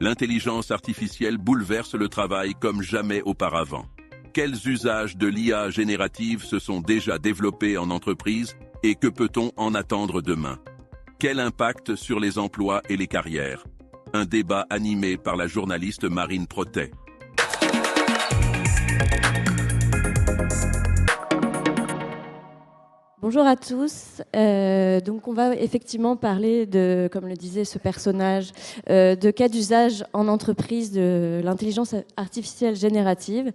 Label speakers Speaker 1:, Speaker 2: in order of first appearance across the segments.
Speaker 1: L'intelligence artificielle bouleverse le travail comme jamais auparavant. Quels usages de l'IA générative se sont déjà développés en entreprise et que peut-on en attendre demain? Quel impact sur les emplois et les carrières? Un débat animé par la journaliste Marine Protet.
Speaker 2: Bonjour à tous. Donc on va effectivement parler de, comme le disait ce personnage, de cas d'usage en entreprise de l'intelligence artificielle générative.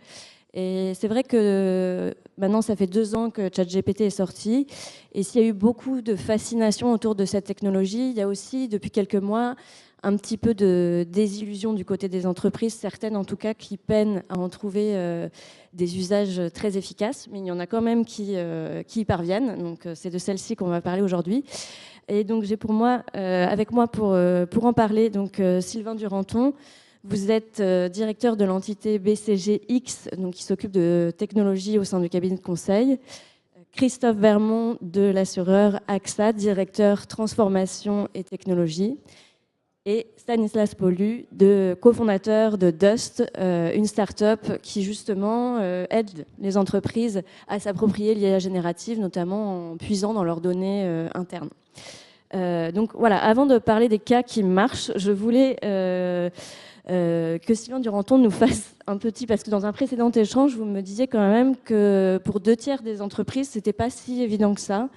Speaker 2: Et c'est vrai que maintenant, ça fait 2 ans que ChatGPT est sorti. Et s'il y a eu beaucoup de fascination autour de cette technologie, il y a aussi, depuis quelques mois, un petit peu de désillusion du côté des entreprises, certaines en tout cas, qui peinent à en trouver des usages très efficaces. Mais il y en a quand même qui y parviennent. Donc c'est de celles-ci qu'on va parler aujourd'hui. Et donc j'ai avec moi pour en parler, donc Sylvain Duranton. Vous êtes directeur de l'entité BCGX, donc qui s'occupe de technologie au sein du cabinet de conseil. Christophe Vermont de l'assureur AXA, directeur transformation et technologie. Et Stanislas Paulu, cofondateur de Dust, une start-up qui justement aide les entreprises à s'approprier l'IA générative, notamment en puisant dans leurs données internes. Donc voilà, avant de parler des cas qui marchent, je voulais que Sylvain Duranton nous fasse un petit, parce que dans un précédent échange, vous me disiez quand même que pour 2/3 des entreprises, c'était pas si évident que ça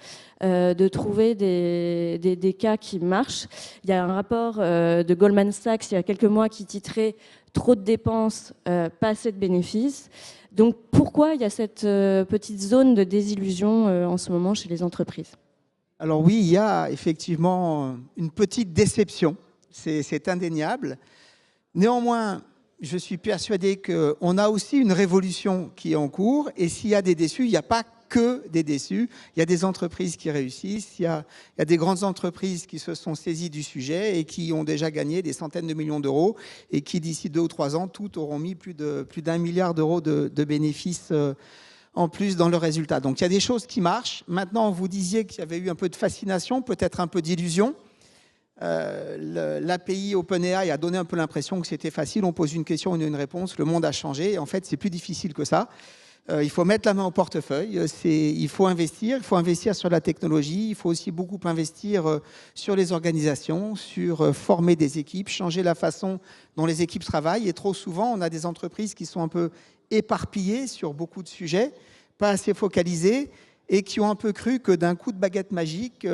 Speaker 2: de trouver des cas qui marchent. Il y a un rapport de Goldman Sachs il y a quelques mois qui titrait « Trop de dépenses, pas assez de bénéfices ». Donc pourquoi il y a cette petite zone de désillusion en ce moment chez les entreprises?
Speaker 3: Alors oui, il y a effectivement une petite déception, c'est indéniable. Néanmoins, je suis persuadé qu'on a aussi une révolution qui est en cours, et s'il y a des déçus, il n'y a pas que des déçus. Il y a des entreprises qui réussissent, il y a des grandes entreprises qui se sont saisies du sujet et qui ont déjà gagné des centaines de millions d'euros et qui, d'ici 2 ou 3 ans, toutes auront mis plus d'1 milliard d'euros de bénéfices en plus dans le résultat. Donc il y a des choses qui marchent. Maintenant, vous disiez qu'il y avait eu un peu de fascination, peut-être un peu d'illusion. L'API OpenAI a donné un peu l'impression que c'était facile, on pose une question, on a une réponse, le monde a changé. Et en fait, c'est plus difficile que ça. Il faut mettre la main au portefeuille, il faut investir sur la technologie, il faut aussi beaucoup investir sur les organisations, sur former des équipes, changer la façon dont les équipes travaillent. Et trop souvent, on a des entreprises qui sont un peu éparpillées sur beaucoup de sujets, pas assez focalisées, et qui ont un peu cru que d'un coup de baguette magique,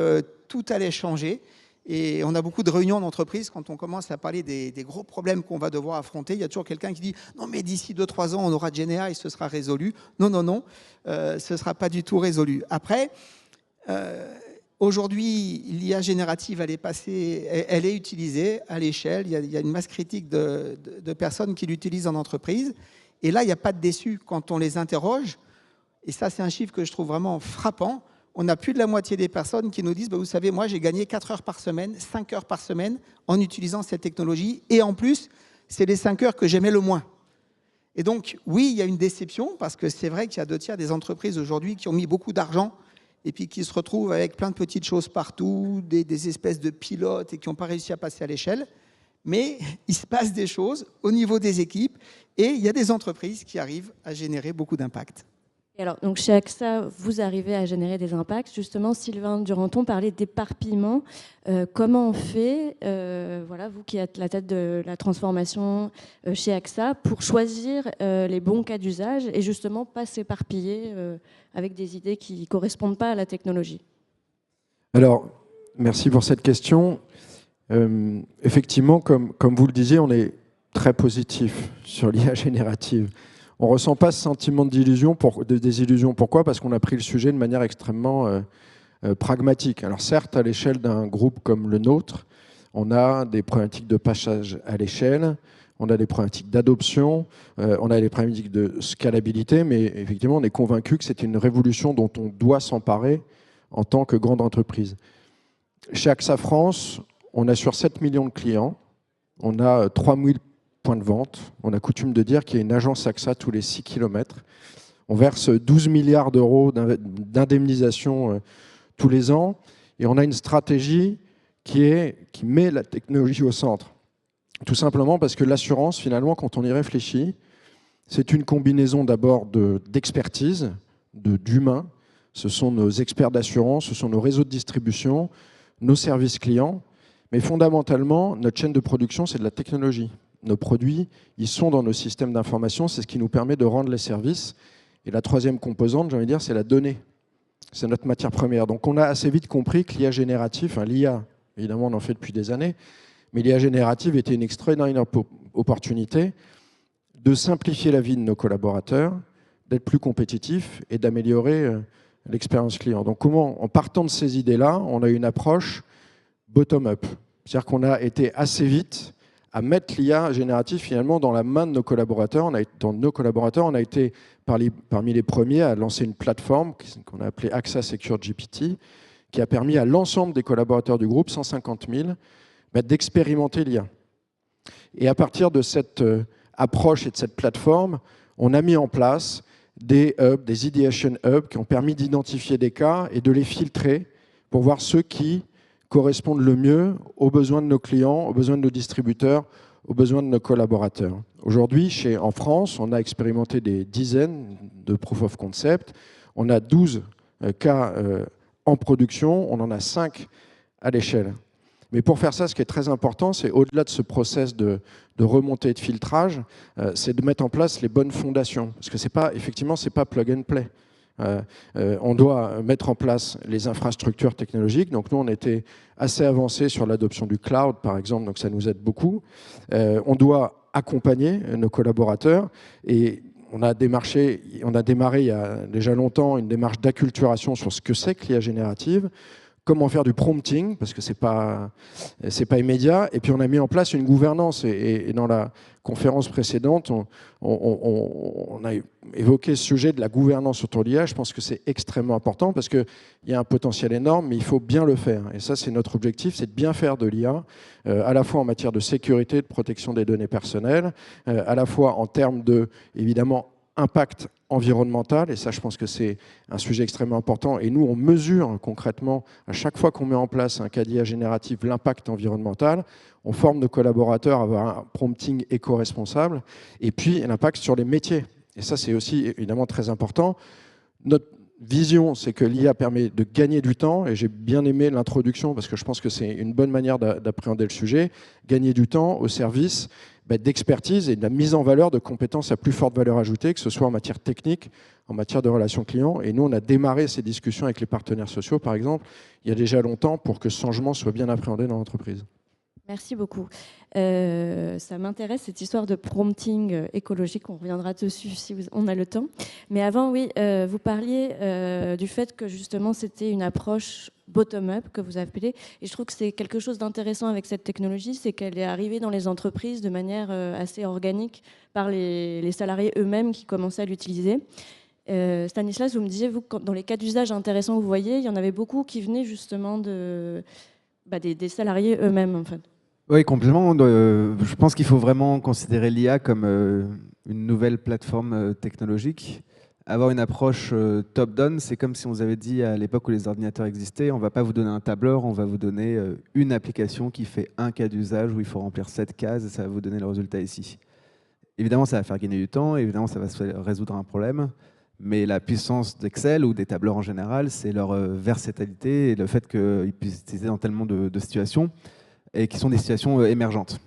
Speaker 3: tout allait changer. Et on a beaucoup de réunions d'entreprise quand on commence à parler des gros problèmes qu'on va devoir affronter. Il y a toujours quelqu'un qui dit « Non, mais d'ici 2-3 ans, on aura GenAI et ce sera résolu. » Non, non, non, ce ne sera pas du tout résolu. Après, aujourd'hui, l'IA générative, elle est utilisée à l'échelle. Il y a une masse critique de personnes qui l'utilisent en entreprise. Et là, il n'y a pas de déçus quand on les interroge. Et ça, c'est un chiffre que je trouve vraiment frappant. On a plus de la moitié des personnes qui nous disent bah, « Vous savez, moi, j'ai gagné 4 heures par semaine, 5 heures par semaine en utilisant cette technologie. Et en plus, c'est les 5 heures que j'aimais le moins. » Et donc, oui, il y a une déception parce que c'est vrai qu'il y a 2/3 des entreprises aujourd'hui qui ont mis beaucoup d'argent et puis qui se retrouvent avec plein de petites choses partout, des espèces de pilotes et qui n'ont pas réussi à passer à l'échelle. Mais il se passe des choses au niveau des équipes et il y a des entreprises qui arrivent à générer beaucoup d'impact.
Speaker 2: Et alors, donc chez AXA, vous arrivez à générer des impacts. Justement, Sylvain Duranton parlait d'éparpillement. Comment on fait, voilà, vous qui êtes la tête de la transformation chez AXA, pour choisir les bons cas d'usage et justement pas s'éparpiller avec des idées qui ne correspondent pas à la technologie?
Speaker 4: Alors, merci pour cette question. Effectivement, comme vous le disiez, on est très positif sur l'IA générative. On ne ressent pas ce sentiment de désillusion. Pourquoi? Parce qu'on a pris le sujet de manière extrêmement pragmatique. Alors certes, à l'échelle d'un groupe comme le nôtre, on a des problématiques de passage à l'échelle, on a des problématiques d'adoption, on a des problématiques de scalabilité, mais effectivement, on est convaincu que c'est une révolution dont on doit s'emparer en tant que grande entreprise. Chez AXA France, on a sur 7 millions de clients, on a 3000 points de vente. On a coutume de dire qu'il y a une agence AXA tous les 6 km. On verse 12 milliards d'euros d'indemnisation tous les ans. Et on a une stratégie qui met la technologie au centre. Tout simplement parce que l'assurance, finalement, quand on y réfléchit, c'est une combinaison d'abord d'expertise, d'humains. Ce sont nos experts d'assurance, ce sont nos réseaux de distribution, nos services clients. Mais fondamentalement, notre chaîne de production, c'est de la technologie. Nos produits, ils sont dans nos systèmes d'information, c'est ce qui nous permet de rendre les services. Et la troisième composante, j'ai envie de dire, c'est la donnée. C'est notre matière première. Donc on a assez vite compris que l'IA générative, l'IA, évidemment on en fait depuis des années, mais l'IA générative était une extraordinaire opportunité de simplifier la vie de nos collaborateurs, d'être plus compétitifs et d'améliorer l'expérience client. Donc comment, en partant de ces idées-là, on a une approche bottom-up. C'est-à-dire qu'on a été assez vite à mettre l'IA générative finalement dans la main de nos collaborateurs. On a été parmi les premiers à lancer une plateforme qu'on a appelée AXA Secure GPT, qui a permis à l'ensemble des collaborateurs du groupe, 150 000, d'expérimenter l'IA. Et à partir de cette approche et de cette plateforme, on a mis en place des hubs, des ideation hubs, qui ont permis d'identifier des cas et de les filtrer pour voir ceux qui correspondent le mieux aux besoins de nos clients, aux besoins de nos distributeurs, aux besoins de nos collaborateurs. Aujourd'hui, en France, on a expérimenté des dizaines de proof of concept. On a 12 cas en production, on en a 5 à l'échelle. Mais pour faire ça, ce qui est très important, c'est au-delà de ce process de remontée et de filtrage, c'est de mettre en place les bonnes fondations. Parce que effectivement, ce n'est pas plug and play. On doit mettre en place les infrastructures technologiques. Donc nous, on était assez avancés sur l'adoption du cloud, par exemple, donc ça nous aide beaucoup. On doit accompagner nos collaborateurs et on a démarré il y a déjà longtemps une démarche d'acculturation sur ce que c'est que l'IA générative, comment faire du prompting, parce que c'est pas immédiat. Et puis on a mis en place une gouvernance. Et dans la conférence précédente, on a évoqué ce sujet de la gouvernance autour de l'IA. Je pense que c'est extrêmement important parce qu'il y a un potentiel énorme, mais il faut bien le faire. Et ça, c'est notre objectif, c'est de bien faire de l'IA, à la fois en matière de sécurité, de protection des données personnelles, à la fois en termes de, évidemment, impact environnemental, et ça je pense que c'est un sujet extrêmement important, et nous on mesure concrètement à chaque fois qu'on met en place un cas d'IA générative l'impact environnemental, on forme nos collaborateurs à avoir un prompting éco-responsable, et puis l'impact sur les métiers, et ça c'est aussi évidemment très important. Notre vision, c'est que l'IA permet de gagner du temps, et j'ai bien aimé l'introduction parce que je pense que c'est une bonne manière d'appréhender le sujet, gagner du temps au service d'expertise et de la mise en valeur de compétences à plus forte valeur ajoutée, que ce soit en matière technique, en matière de relations clients. Et nous, on a démarré ces discussions avec les partenaires sociaux, par exemple, il y a déjà longtemps, pour que ce changement soit bien appréhendé dans l'entreprise.
Speaker 2: Merci beaucoup. Ça m'intéresse, cette histoire de prompting écologique. On reviendra dessus si on a le temps. Mais avant, oui, vous parliez du fait que justement, c'était une approche bottom-up que vous appelez. Et je trouve que c'est quelque chose d'intéressant avec cette technologie, c'est qu'elle est arrivée dans les entreprises de manière assez organique par les salariés eux-mêmes qui commençaient à l'utiliser. Stanislas, vous me disiez, vous, dans les cas d'usage intéressants que vous voyez, il y en avait beaucoup qui venaient justement des salariés eux-mêmes, en fait.
Speaker 5: Oui, complètement. Je pense qu'il faut vraiment considérer l'IA comme une nouvelle plateforme technologique. Avoir une approche top-down, c'est comme si on vous avait dit à l'époque où les ordinateurs existaient, on ne va pas vous donner un tableur, on va vous donner une application qui fait un cas d'usage où il faut remplir 7 cases et ça va vous donner le résultat ici. Évidemment, ça va faire gagner du temps, évidemment, ça va résoudre un problème, mais la puissance d'Excel ou des tableurs en général, c'est leur versatilité et le fait qu'ils puissent utiliser dans tellement de situations et qui sont des situations émergentes.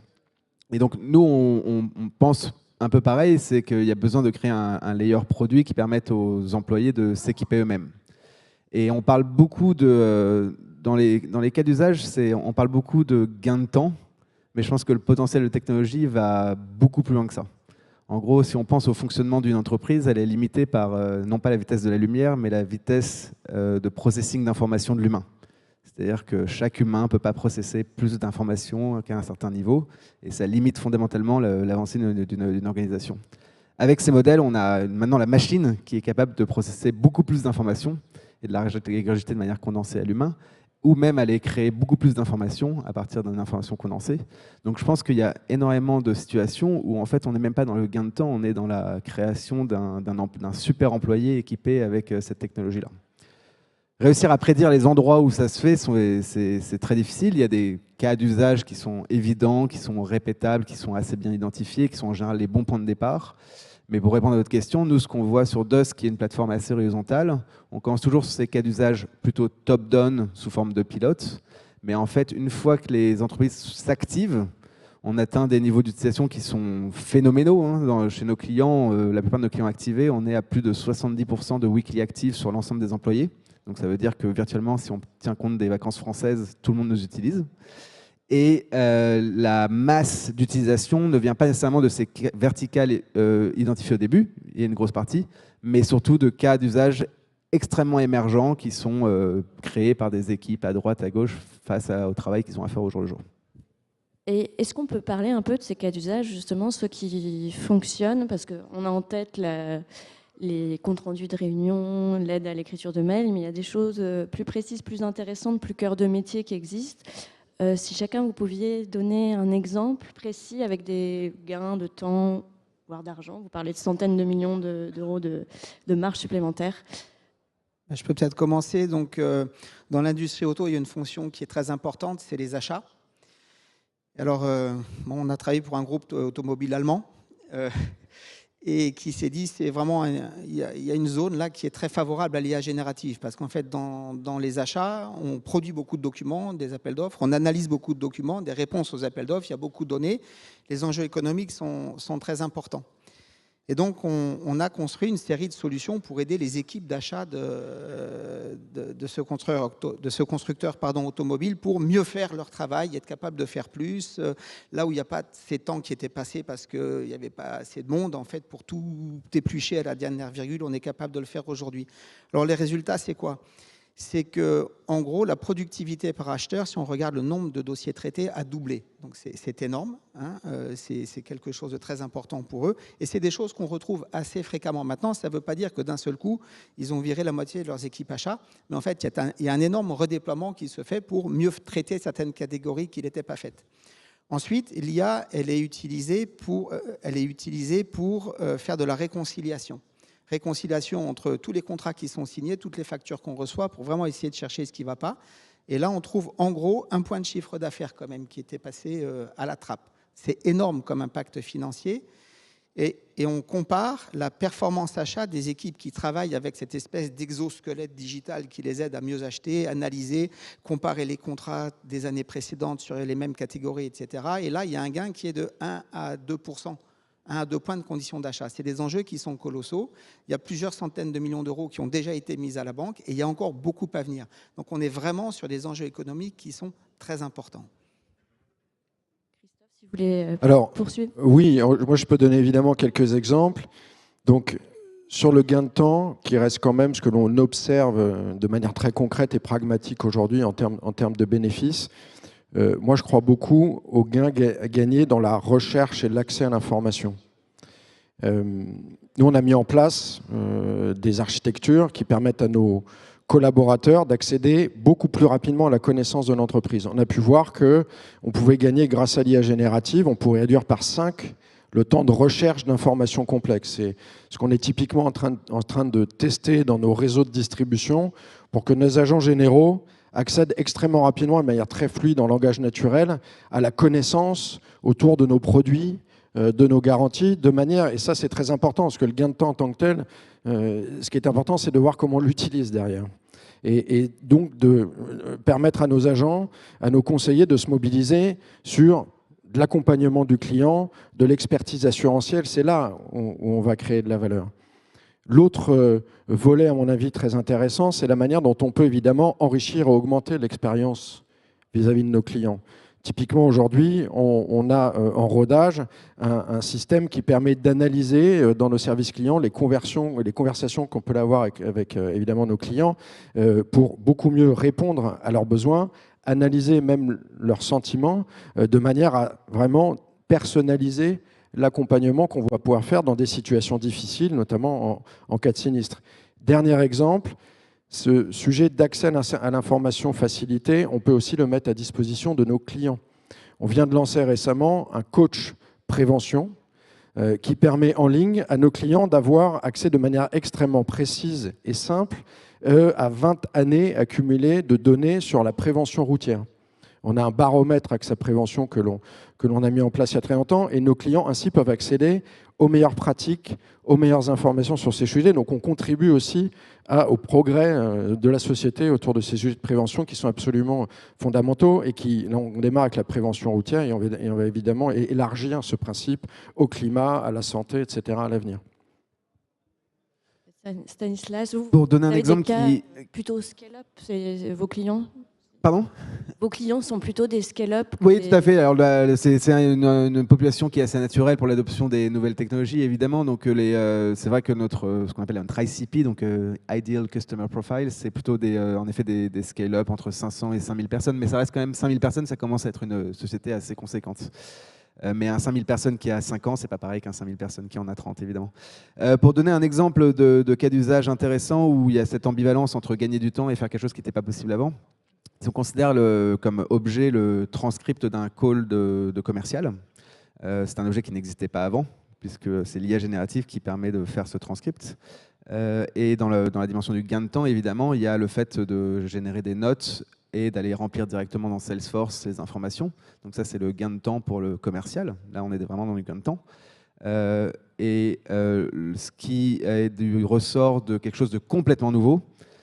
Speaker 5: Et donc, nous, on pense un peu pareil, c'est qu'il y a besoin de créer un layer produit qui permette aux employés de s'équiper eux-mêmes. Et on parle beaucoup dans les cas d'usage, on parle beaucoup de gain de temps, mais je pense que le potentiel de technologie va beaucoup plus loin que ça. En gros, si on pense au fonctionnement d'une entreprise, elle est limitée par non pas la vitesse de la lumière, mais la vitesse de processing d'informations de l'humain. C'est-à-dire que chaque humain ne peut pas processer plus d'informations qu'à un certain niveau, et ça limite fondamentalement l'avancée d'une organisation. Avec ces modèles, on a maintenant la machine qui est capable de processer beaucoup plus d'informations et de la régurgiter de manière condensée à l'humain, ou même aller créer beaucoup plus d'informations à partir d'une information condensée. Donc je pense qu'il y a énormément de situations où en fait on n'est même pas dans le gain de temps, on est dans la création d'un super employé équipé avec cette technologie-là. Réussir à prédire les endroits où ça se fait, c'est très difficile. Il y a des cas d'usage qui sont évidents, qui sont répétables, qui sont assez bien identifiés, qui sont en général les bons points de départ. Mais pour répondre à votre question, nous, ce qu'on voit sur Dusk, qui est une plateforme assez horizontale, on commence toujours sur ces cas d'usage plutôt top-down, sous forme de pilote. Mais en fait, une fois que les entreprises s'activent, on atteint des niveaux d'utilisation qui sont phénoménaux. Chez nos clients, la plupart de nos clients activés, on est à plus de 70% de weekly active sur l'ensemble des employés. Donc ça veut dire que virtuellement, si on tient compte des vacances françaises, tout le monde nous utilise. Et la masse d'utilisation ne vient pas nécessairement de ces verticales identifiées au début, il y a une grosse partie, mais surtout de cas d'usage extrêmement émergents qui sont créés par des équipes à droite, à gauche, face au travail qu'ils ont à faire au jour le jour.
Speaker 2: Et est-ce qu'on peut parler un peu de ces cas d'usage, justement, ceux qui fonctionnent? Parce qu'on a en tête les comptes rendus de réunion, l'aide à l'écriture de mails, mais il y a des choses plus précises, plus intéressantes, plus cœur de métier qui existent. Si chacun, vous pouviez donner un exemple précis avec des gains de temps, voire d'argent. Vous parlez de centaines de millions d'euros de marge supplémentaire.
Speaker 3: Je peux peut-être commencer. Donc, dans l'industrie auto, il y a une fonction qui est très importante, c'est les achats. Alors, on a travaillé pour un groupe automobile allemand et qui s'est dit, c'est vraiment, il y a une zone là qui est très favorable à l'IA générative parce qu'en fait, dans les achats, on produit beaucoup de documents, des appels d'offres, on analyse beaucoup de documents, des réponses aux appels d'offres, il y a beaucoup de données. Les enjeux économiques sont très importants. Et donc, on a construit une série de solutions pour aider les équipes d'achat de ce constructeur automobile pour mieux faire leur travail, être capable de faire plus. Là où il n'y a pas ces temps qui étaient passés parce qu'il n'y avait pas assez de monde, en fait, pour tout éplucher à la dernière virgule, on est capable de le faire aujourd'hui. Alors, les résultats, c'est quoi ? C'est qu'en gros, la productivité par acheteur, si on regarde le nombre de dossiers traités, a doublé. Donc c'est énorme, c'est quelque chose de très important pour eux. Et c'est des choses qu'on retrouve assez fréquemment. Maintenant, ça ne veut pas dire que d'un seul coup, ils ont viré la moitié de leurs équipes achats. Mais en fait, il y a un énorme redéploiement qui se fait pour mieux traiter certaines catégories qui n'étaient pas faites. Ensuite, l'IA, elle est utilisée pour faire de la réconciliation entre tous les contrats qui sont signés, toutes les factures qu'on reçoit pour vraiment essayer de chercher ce qui ne va pas. Et là, on trouve en gros un point de chiffre d'affaires quand même qui était passé à la trappe. C'est énorme comme impact financier. Et on compare la performance achat des équipes qui travaillent avec cette espèce d'exosquelette digital qui les aide à mieux acheter, analyser, comparer les contrats des années précédentes sur les mêmes catégories, etc. Et là, il y a un gain qui est de 1 à 2%. 1 à 2 points de conditions d'achat. C'est des enjeux qui sont colossaux. Il y a plusieurs centaines de millions d'euros qui ont déjà été mis à la banque et il y a encore beaucoup à venir. Donc on est vraiment sur des enjeux économiques qui sont très importants.
Speaker 2: Christophe, si vous voulez poursuivre.
Speaker 4: Oui, moi je peux donner évidemment quelques exemples. Donc sur le gain de temps, qui reste quand même ce que l'on observe de manière très concrète et pragmatique aujourd'hui en termes de bénéfices, moi, je crois beaucoup aux gains gagnés dans la recherche et l'accès à l'information. Nous, on a mis en place des architectures qui permettent à nos collaborateurs d'accéder beaucoup plus rapidement à la connaissance de l'entreprise. On a pu voir qu'on pouvait gagner, grâce à l'IA générative, on pourrait réduire par 5 le temps de recherche d'informations complexes. C'est ce qu'on est typiquement en train de tester dans nos réseaux de distribution pour que nos agents généraux accèdent extrêmement rapidement, de manière très fluide, en langage naturel, à la connaissance autour de nos produits, de nos garanties, de manière, et ça c'est très important, parce que le gain de temps en tant que tel, ce qui est important, c'est de voir comment on l'utilise derrière. Et donc de permettre à nos agents, à nos conseillers de se mobiliser sur de l'accompagnement du client, de l'expertise assurantielle, c'est là où on va créer de la valeur. L'autre volet, à mon avis, très intéressant, c'est la manière dont on peut évidemment enrichir et augmenter l'expérience vis-à-vis de nos clients. Typiquement, aujourd'hui, on a en rodage un système qui permet d'analyser dans nos services clients les conversations qu'on peut avoir avec évidemment nos clients pour beaucoup mieux répondre à leurs besoins, analyser même leurs sentiments de manière à vraiment personnaliser l'accompagnement qu'on va pouvoir faire dans des situations difficiles, notamment en cas de sinistre. Dernier exemple, ce sujet d'accès à l'information facilité, on peut aussi le mettre à disposition de nos clients. On vient de lancer récemment un coach prévention qui permet en ligne à nos clients d'avoir accès de manière extrêmement précise et simple à 20 années accumulées de données sur la prévention routière. On a un baromètre AXA Prévention que l'on a mis en place il y a très longtemps, et nos clients ainsi peuvent accéder aux meilleures pratiques, aux meilleures informations sur ces sujets. Donc on contribue aussi au progrès de la société autour de ces sujets de prévention qui sont absolument fondamentaux et qui, là on démarre avec la prévention routière et on va évidemment élargir ce principe au climat, à la santé, etc. à l'avenir.
Speaker 2: Stanislas,
Speaker 5: Pour donner un
Speaker 2: avez
Speaker 5: exemple
Speaker 2: des cas
Speaker 5: qui...
Speaker 2: plutôt scale-up, c'est vos clients?
Speaker 5: Pardon ?
Speaker 2: Vos clients sont plutôt des scale-up?
Speaker 5: Oui, tout à fait. Alors, c'est une population qui est assez naturelle pour l'adoption des nouvelles technologies, évidemment. Donc, c'est vrai que ce qu'on appelle un ICP, donc Ideal Customer Profile, c'est plutôt en effet des scale-up entre 500 et 5000 personnes. Mais ça reste quand même 5000 personnes, ça commence à être une société assez conséquente. Mais un 5000 personnes qui a 5 ans, c'est pas pareil qu'un 5000 personnes qui en a 30, évidemment. Pour donner un exemple de cas d'usage intéressant où il y a cette ambivalence entre gagner du temps et faire quelque chose qui n'était pas possible avant, si on considère comme objet le transcript d'un call de commercial, c'est un objet qui n'existait pas avant, puisque c'est l'IA générative qui permet de faire ce transcript. Et dans la dimension du gain de temps, évidemment, il y a le fait de générer des notes et d'aller remplir directement dans Salesforce ces informations. Donc ça, c'est le gain de temps pour le commercial. Là, on est vraiment dans du gain de temps. Ce qui est du ressort de quelque chose de complètement nouveau,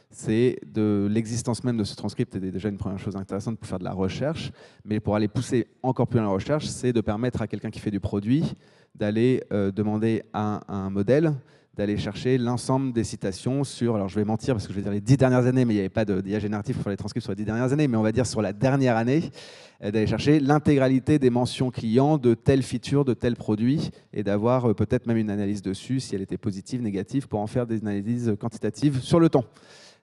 Speaker 5: c'est de l'existence même de ce transcript est déjà une première chose intéressante pour faire de la recherche, mais pour aller pousser encore plus dans la recherche, c'est de permettre à quelqu'un qui fait du produit d'aller demander à un modèle d'aller chercher l'ensemble des citations sur, alors je vais mentir parce que je vais dire les 10 dernières années, mais il n'y avait pas d'IA générative pour faire les transcripts sur les 10 dernières années, mais on va dire sur la dernière année, d'aller chercher l'intégralité des mentions clients de telle feature, de tel produit, et d'avoir peut-être même une analyse dessus, si elle était positive, négative, pour en faire des analyses quantitatives sur le temps.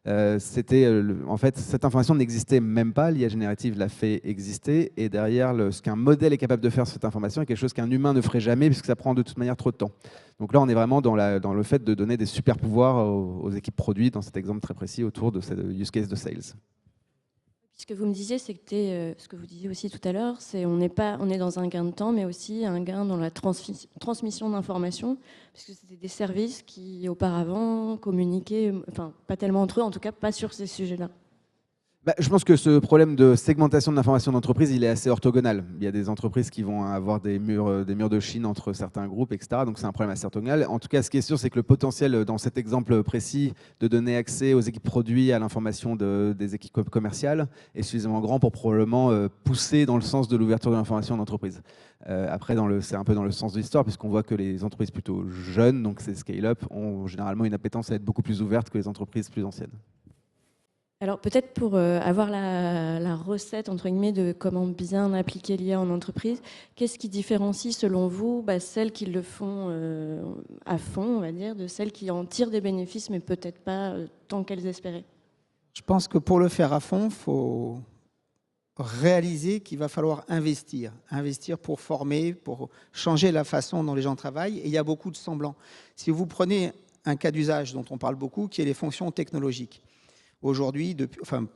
Speaker 5: En fait, cette information n'existait même pas, l'IA générative l'a fait exister, et derrière, ce qu'un modèle est capable de faire sur cette information est quelque chose qu'un humain ne ferait jamais, puisque ça prend de toute manière trop de temps. Donc là, on est vraiment dans le fait de donner des super pouvoirs aux équipes produits, dans cet exemple très précis, autour de cette use case de sales.
Speaker 2: Ce que vous me disiez, c'était ce que vous disiez aussi tout à l'heure, on est dans un gain de temps, mais aussi un gain dans la transmission d'informations, puisque c'était des services qui auparavant communiquaient, enfin pas tellement entre eux, en tout cas pas sur ces sujets-là.
Speaker 5: Je pense que ce problème de segmentation de l'information d'entreprise, il est assez orthogonal. Il y a des entreprises qui vont avoir des murs de Chine entre certains groupes, etc. Donc c'est un problème assez orthogonal. En tout cas, ce qui est sûr, c'est que le potentiel dans cet exemple précis de donner accès aux équipes produits à l'information des équipes commerciales est suffisamment grand pour probablement pousser dans le sens de l'ouverture de l'information d'entreprise. Après, c'est un peu dans le sens de l'histoire, puisqu'on voit que les entreprises plutôt jeunes, donc ces scale-up, ont généralement une appétence à être beaucoup plus ouvertes que les entreprises plus anciennes.
Speaker 2: Alors peut-être pour avoir la recette, entre guillemets, de comment bien appliquer l'IA en entreprise, qu'est-ce qui différencie selon vous celles qui le font à fond, on va dire, de celles qui en tirent des bénéfices, mais peut-être pas tant qu'elles espéraient?
Speaker 3: Je pense que pour le faire à fond, il faut réaliser qu'il va falloir investir pour former, pour changer la façon dont les gens travaillent. Et il y a beaucoup de semblants. Si vous prenez un cas d'usage dont on parle beaucoup, qui est les fonctions technologiques. Aujourd'hui,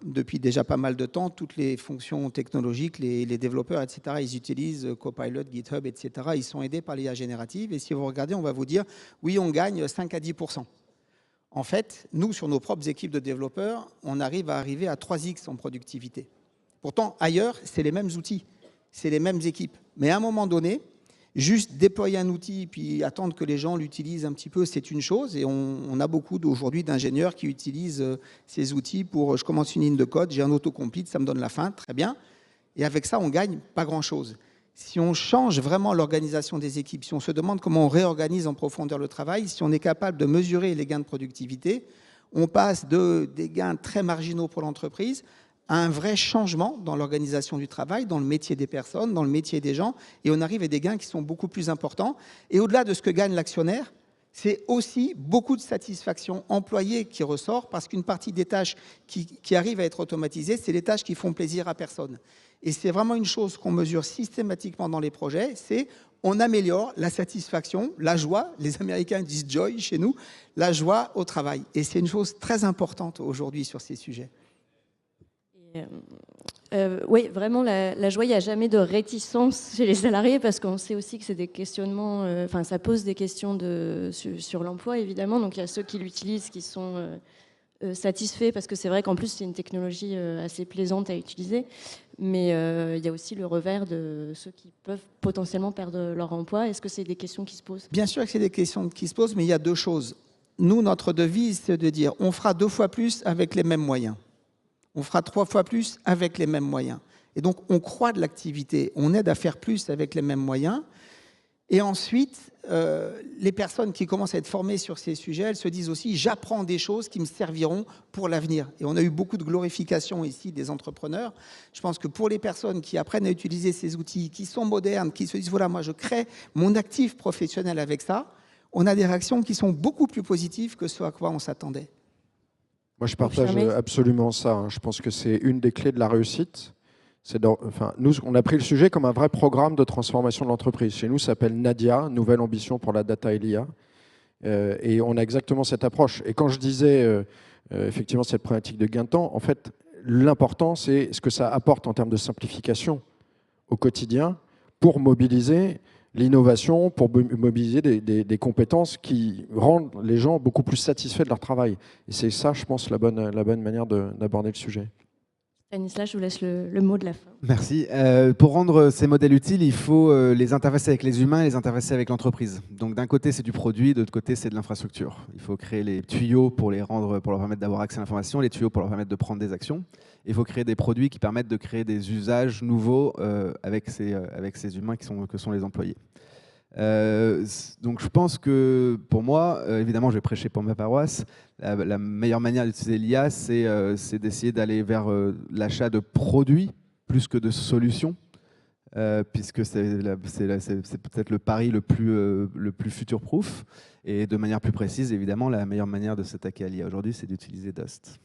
Speaker 3: depuis déjà pas mal de temps, toutes les fonctions technologiques, les développeurs, etc., ils utilisent Copilot, GitHub, etc. Ils sont aidés par l'IA générative. Et si vous regardez, on va vous dire, oui, on gagne 5 à 10%. En fait, nous, sur nos propres équipes de développeurs, on arrive à 3x en productivité. Pourtant, ailleurs, c'est les mêmes outils, c'est les mêmes équipes. Mais à un moment donné, juste déployer un outil puis attendre que les gens l'utilisent un petit peu, c'est une chose. Et on a beaucoup aujourd'hui d'ingénieurs qui utilisent ces outils pour, je commence une ligne de code, j'ai un autocomplete, ça me donne la fin, très bien. Et avec ça, on gagne pas grand-chose. Si on change vraiment l'organisation des équipes, si on se demande comment on réorganise en profondeur le travail, si on est capable de mesurer les gains de productivité, on passe des gains très marginaux pour l'entreprise à un vrai changement dans l'organisation du travail, dans le métier des personnes, dans le métier des gens, et on arrive à des gains qui sont beaucoup plus importants. Et au-delà de ce que gagne l'actionnaire, c'est aussi beaucoup de satisfaction employée qui ressort, parce qu'une partie des tâches qui arrivent à être automatisées, c'est les tâches qui font plaisir à personne. Et c'est vraiment une chose qu'on mesure systématiquement dans les projets, c'est on améliore la satisfaction, la joie, les Américains disent « joy » chez nous, la joie au travail. Et c'est une chose très importante aujourd'hui sur ces sujets.
Speaker 2: Oui, vraiment, la joie, il n'y a jamais de réticence chez les salariés parce qu'on sait aussi que c'est des questionnements, enfin, ça pose des questions sur l'emploi, évidemment. Donc, il y a ceux qui l'utilisent qui sont satisfaits parce que c'est vrai qu'en plus, c'est une technologie assez plaisante à utiliser. Mais il y a aussi le revers de ceux qui peuvent potentiellement perdre leur emploi. Est-ce que c'est des questions qui se posent?
Speaker 3: Bien sûr que c'est des questions qui se posent, mais il y a deux choses. Nous, notre devise, c'est de dire on fera 2 fois plus avec les mêmes moyens. On fera 3 fois plus avec les mêmes moyens. Et donc, on croit de l'activité, on aide à faire plus avec les mêmes moyens. Et ensuite, les personnes qui commencent à être formées sur ces sujets, elles se disent aussi, j'apprends des choses qui me serviront pour l'avenir. Et on a eu beaucoup de glorification ici des entrepreneurs. Je pense que pour les personnes qui apprennent à utiliser ces outils, qui sont modernes, qui se disent, voilà, moi je crée mon actif professionnel avec ça, on a des réactions qui sont beaucoup plus positives que ce à quoi on s'attendait.
Speaker 4: Moi, je partage absolument ça. Hein. Je pense que c'est une des clés de la réussite. Nous, on a pris le sujet comme un vrai programme de transformation de l'entreprise. Chez nous, ça s'appelle Nadia, Nouvelle ambition pour la data et l'IA. Et on a exactement cette approche. Et quand je disais effectivement cette problématique de gain de temps, en fait, l'important, c'est ce que ça apporte en termes de simplification au quotidien pour mobiliser l'innovation, pour mobiliser des compétences qui rendent les gens beaucoup plus satisfaits de leur travail. Et c'est ça, je pense, la bonne manière d'aborder le sujet.
Speaker 2: Stanislas, je vous laisse le mot de la fin.
Speaker 5: Merci. Pour rendre ces modèles utiles, il faut les interfacer avec les humains et les interfacer avec l'entreprise. Donc d'un côté, c'est du produit, de l'autre côté, c'est de l'infrastructure. Il faut créer les tuyaux pour leur permettre d'avoir accès à l'information, les tuyaux pour leur permettre de prendre des actions. Il faut créer des produits qui permettent de créer des usages nouveaux avec ces humains que sont les employés. Donc je pense que pour moi, évidemment je vais prêcher pour ma paroisse, la meilleure manière d'utiliser l'IA c'est d'essayer d'aller vers l'achat de produits plus que de solutions, puisque c'est peut-être le pari le plus future-proof, et de manière plus précise évidemment la meilleure manière de s'attaquer à l'IA aujourd'hui c'est d'utiliser Dust.